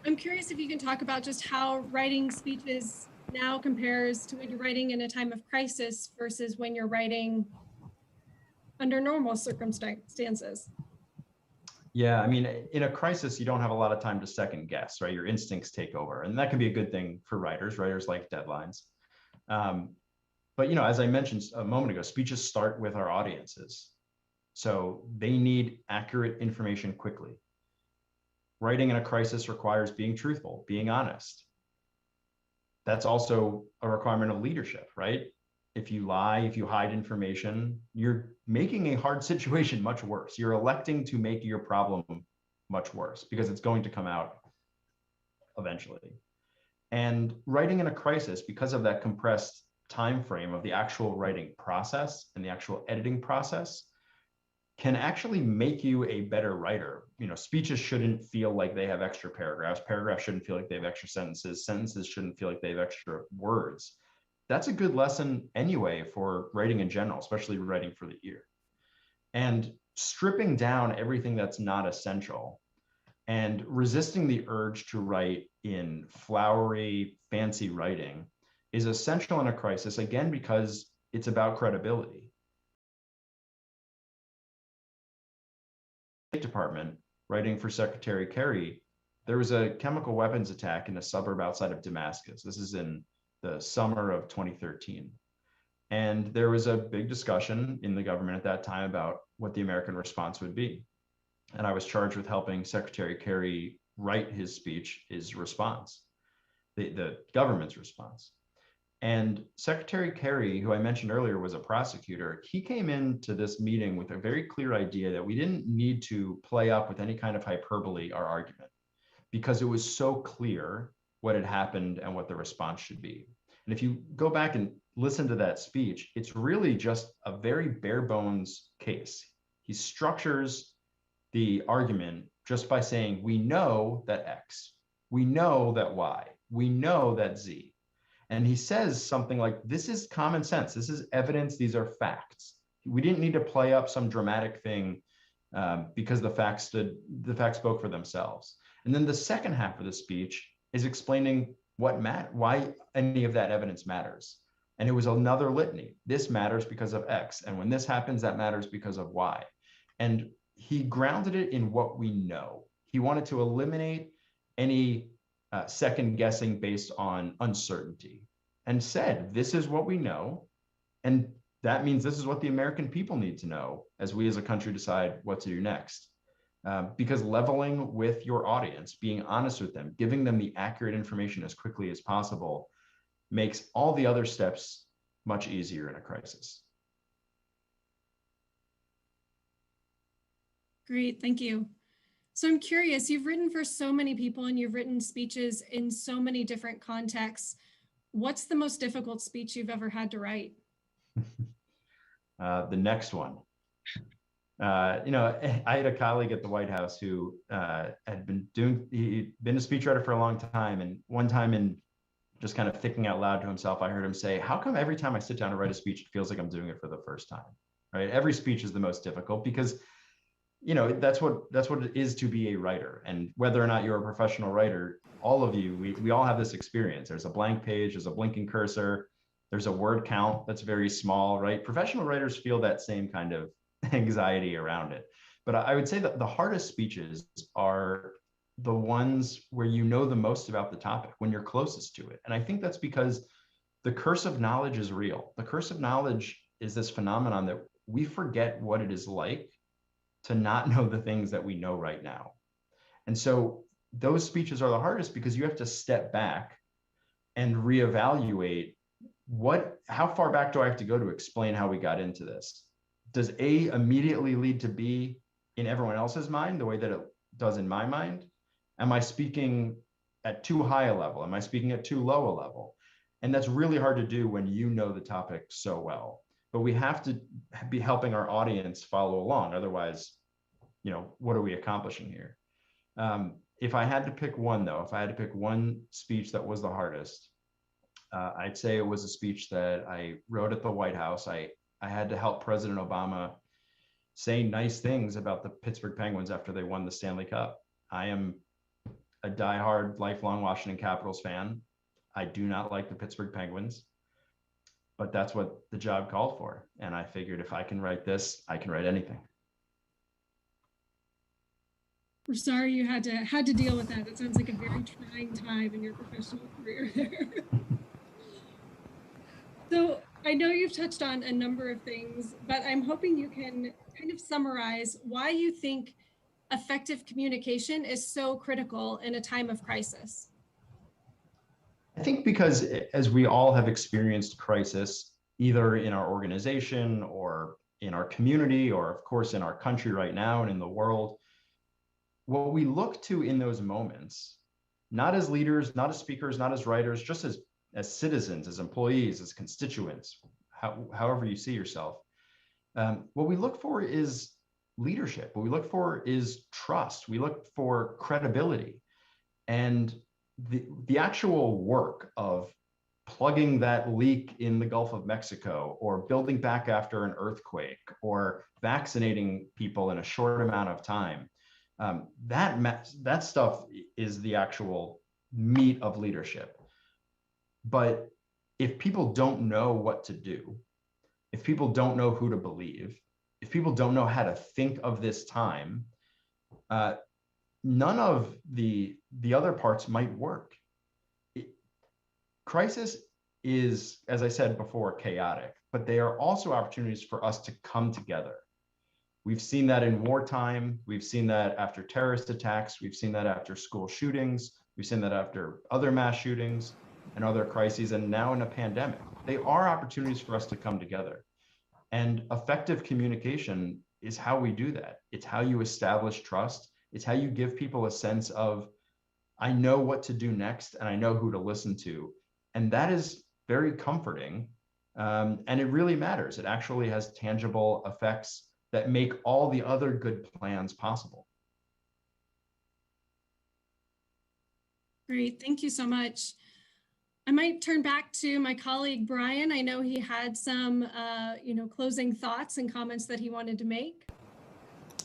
I'm curious if you can talk about just how writing speeches now compares to when you're writing in a time of crisis versus when you're writing under normal circumstances. Yeah, I mean, in a crisis, you don't have a lot of time to second guess, right? Your instincts take over, and that can be a good thing for writers. Writers like deadlines. But, you know, as I mentioned a moment ago, speeches start with our audiences. So they need accurate information quickly. Writing in a crisis requires being truthful, being honest. That's also a requirement of leadership, right? If you lie, if you hide information, you're making a hard situation much worse. You're electing to make your problem much worse because it's going to come out eventually. And writing in a crisis, because of that compressed time frame of the actual writing process and the actual editing process, can actually make you a better writer. Speeches shouldn't feel like they have extra paragraphs. Paragraphs shouldn't feel like they have extra sentences. Sentences shouldn't feel like they have extra words. That's a good lesson anyway for writing in general, especially writing for the ear. And stripping down everything that's not essential and resisting the urge to write in flowery, fancy writing is essential in a crisis, again, because it's about credibility. State Department, writing for Secretary Kerry, there was a chemical weapons attack in a suburb outside of Damascus. This is in the summer of 2013. And there was a big discussion in the government at that time about what the American response would be. And I was charged with helping Secretary Kerry write his speech, his response, the government's response. And Secretary Kerry, who I mentioned earlier was a prosecutor, he came into this meeting with a very clear idea that we didn't need to play up with any kind of hyperbole or argument, because it was so clear what had happened and what the response should be. And if you go back and listen to that speech, it's really just a very bare bones case. He structures the argument just by saying, we know that X, we know that Y, we know that Z. And he says something like, this is common sense, this is evidence, these are facts. We didn't need to play up some dramatic thing because the facts spoke for themselves. And then the second half of the speech is explaining why any of that evidence matters. And it was another litany. This matters because of X. And when this happens, that matters because of Y. And he grounded it in what we know. He wanted to eliminate any second guessing based on uncertainty, and said, this is what we know. And that means this is what the American people need to know as we as a country decide what to do next. Because leveling with your audience, being honest with them, giving them the accurate information as quickly as possible makes all the other steps much easier in a crisis. Great, thank you. So I'm curious, you've written for so many people and you've written speeches in so many different contexts. What's the most difficult speech you've ever had to write? The next one. I had a colleague at the White House who he'd been a speechwriter for a long time. And one time, in just kind of thinking out loud to himself, I heard him say, how come every time I sit down to write a speech, it feels like I'm doing it for the first time, right? Every speech is the most difficult because, that's what it is to be a writer. And whether or not you're a professional writer, all of you, we all have this experience. There's a blank page, there's a blinking cursor, there's a word count that's very small, right? Professional writers feel that same kind of anxiety around it. But I would say that the hardest speeches are the ones where you know the most about the topic, when you're closest to it. And I think that's because the curse of knowledge is real. The curse of knowledge is this phenomenon that we forget what it is like to not know the things that we know right now. And so those speeches are the hardest because you have to step back and reevaluate how far back do I have to go to explain how we got into this? Does A immediately lead to B in everyone else's mind the way that it does in my mind? Am I speaking at too high a level? Am I speaking at too low a level? And that's really hard to do when you know the topic so well. But we have to be helping our audience follow along. Otherwise, what are we accomplishing here? If I had to pick one, though, if I had to pick one speech that was the hardest, I'd say it was a speech that I wrote at the White House. I had to help President Obama say nice things about the Pittsburgh Penguins after they won the Stanley Cup. I am a diehard, lifelong Washington Capitals fan. I do not like the Pittsburgh Penguins, but that's what the job called for. And I figured if I can write this, I can write anything. We're sorry you had to deal with that. That sounds like a very trying time in your professional career there. So I know you've touched on a number of things, but I'm hoping you can kind of summarize why you think effective communication is so critical in a time of crisis. I think because as we all have experienced crisis, either in our organization or in our community, or of course in our country right now and in the world, what we look to in those moments, not as leaders, not as speakers, not as writers, just as citizens, as employees, as constituents, however you see yourself, what we look for is leadership. What we look for is trust. We look for credibility. And the actual work of plugging that leak in the Gulf of Mexico, or building back after an earthquake, or vaccinating people in a short amount of time, that stuff is the actual meat of leadership. But if people don't know what to do, if people don't know who to believe, if people don't know how to think of this time, none of the other parts might work. Crisis is, as I said before, chaotic, but they are also opportunities for us to come together. We've seen that in wartime. We've seen that after terrorist attacks. We've seen that after school shootings. We've seen that after other mass shootings and other crises, and now in a pandemic. They are opportunities for us to come together. And effective communication is how we do that. It's how you establish trust. It's how you give people a sense of, I know what to do next and I know who to listen to. And that is very comforting. And it really matters. It actually has tangible effects that make all the other good plans possible. Great, thank you so much. I might turn back to my colleague, Brian. I know he had some closing thoughts and comments that he wanted to make.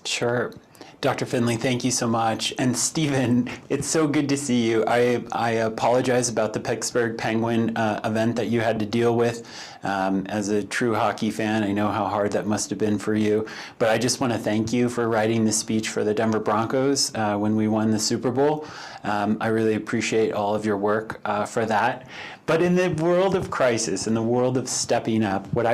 Sure. Dr. Finley, thank you so much. And Stephen, it's so good to see you. I apologize about the Pittsburgh Penguin event that you had to deal with. As a true hockey fan, I know how hard that must have been for you. But I just want to thank you for writing the speech for the Denver Broncos when we won the Super Bowl. I really appreciate all of your work for that. But in the world of crisis, in the world of stepping up, what I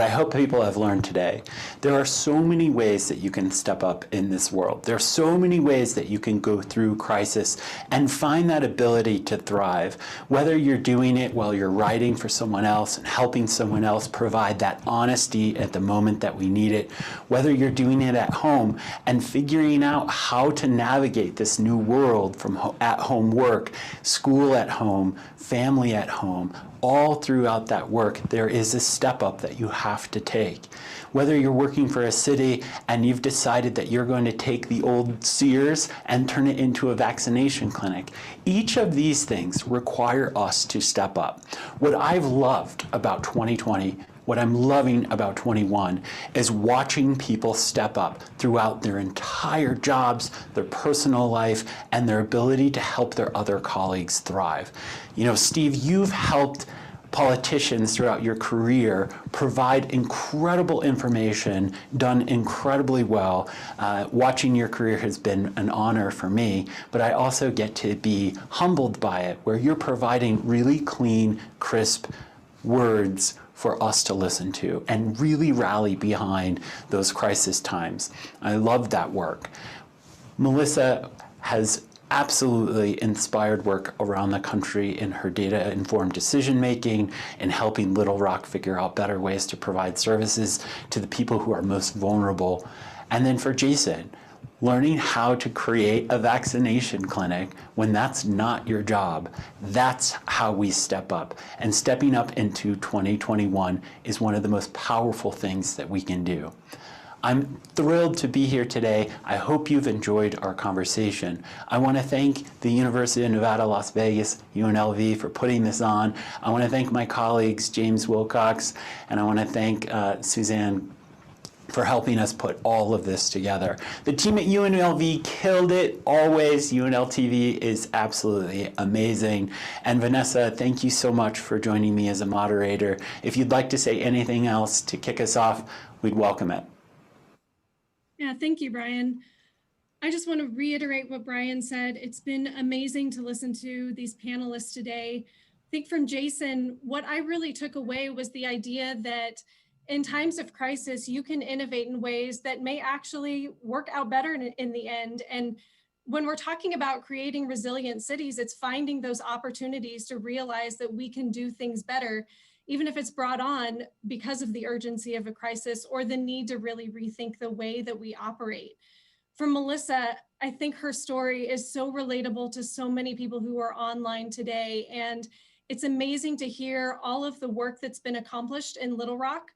hope people have learned today, there are so many ways that you can step up in this world. There are so many ways that you can go through crisis and find that ability to thrive. Whether you're doing it while you're writing for someone else and helping someone else provide that honesty at the moment that we need it, whether you're doing it at home and figuring out how to navigate this new world from at-home work, school at home, family at home, all throughout that work, there is a step up that you have to take. Whether you're working for a city and you've decided that you're going to take the old Sears and turn it into a vaccination clinic, each of these things require us to step up. What I've loved about 2020, what I'm loving about 21 is watching people step up throughout their entire jobs, their personal life, and their ability to help their other colleagues thrive. You know, Steve, you've helped politicians throughout your career provide incredible information, done incredibly well. Watching your career has been an honor for me, but I also get to be humbled by it, where you're providing really clean, crisp words for us to listen to and really rally behind those crisis times. I love that work. Melissa has absolutely inspired work around the country in her data-informed decision-making and helping Little Rock figure out better ways to provide services to the people who are most vulnerable. And then for Jason, learning how to create a vaccination clinic when that's not your job. That's how we step up. And stepping up into 2021 is one of the most powerful things that we can do. I'm thrilled to be here today. I hope you've enjoyed our conversation. I want to thank the University of Nevada, Las Vegas, UNLV, for putting this on. I want to thank my colleagues, James Wilcox, and I want to thank Suzanne for helping us put all of this together. The team at UNLV killed it always. UNLV-TV is absolutely amazing. And Vanessa, thank you so much for joining me as a moderator. If you'd like to say anything else to kick us off, we'd welcome it. Yeah, thank you, Brian. I just want to reiterate what Brian said. It's been amazing to listen to these panelists today. I think from Jason, what I really took away was the idea that in times of crisis, you can innovate in ways that may actually work out better in the end. And when we're talking about creating resilient cities, it's finding those opportunities to realize that we can do things better, even if it's brought on because of the urgency of a crisis or the need to really rethink the way that we operate. For Melissa, I think her story is so relatable to so many people who are online today. And it's amazing to hear all of the work that's been accomplished in Little Rock.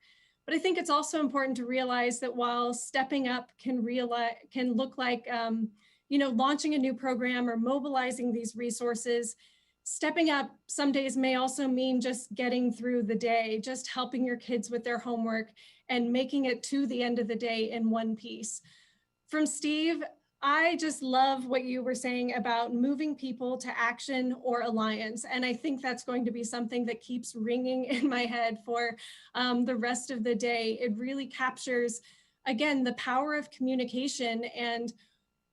But I think it's also important to realize that while stepping up can look like launching a new program or mobilizing these resources, stepping up some days may also mean just getting through the day, just helping your kids with their homework and making it to the end of the day in one piece. From Steve, I just love what you were saying about moving people to action or alliance. And I think that's going to be something that keeps ringing in my head for the rest of the day. It really captures, again, the power of communication, and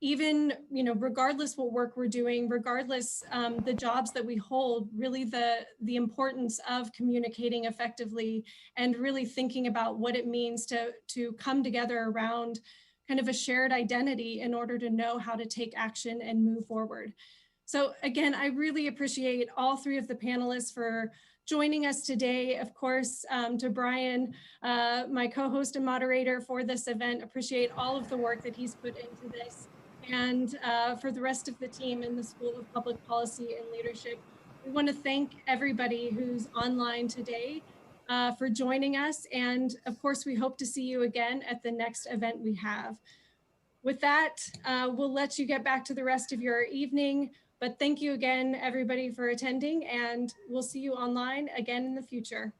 even, regardless what work we're doing, regardless the jobs that we hold, really the importance of communicating effectively and really thinking about what it means to come together around kind of a shared identity in order to know how to take action and move forward. So again, I really appreciate all three of the panelists for joining us today. Of course, to Brian, my co-host and moderator for this event, appreciate all of the work that he's put into this. And for the rest of the team in the School of Public Policy and Leadership, we want to thank everybody who's online today for joining us. And of course, we hope to see you again at the next event we have. With that, we'll let you get back to the rest of your evening. But thank you again, everybody, for attending, and we'll see you online again in the future.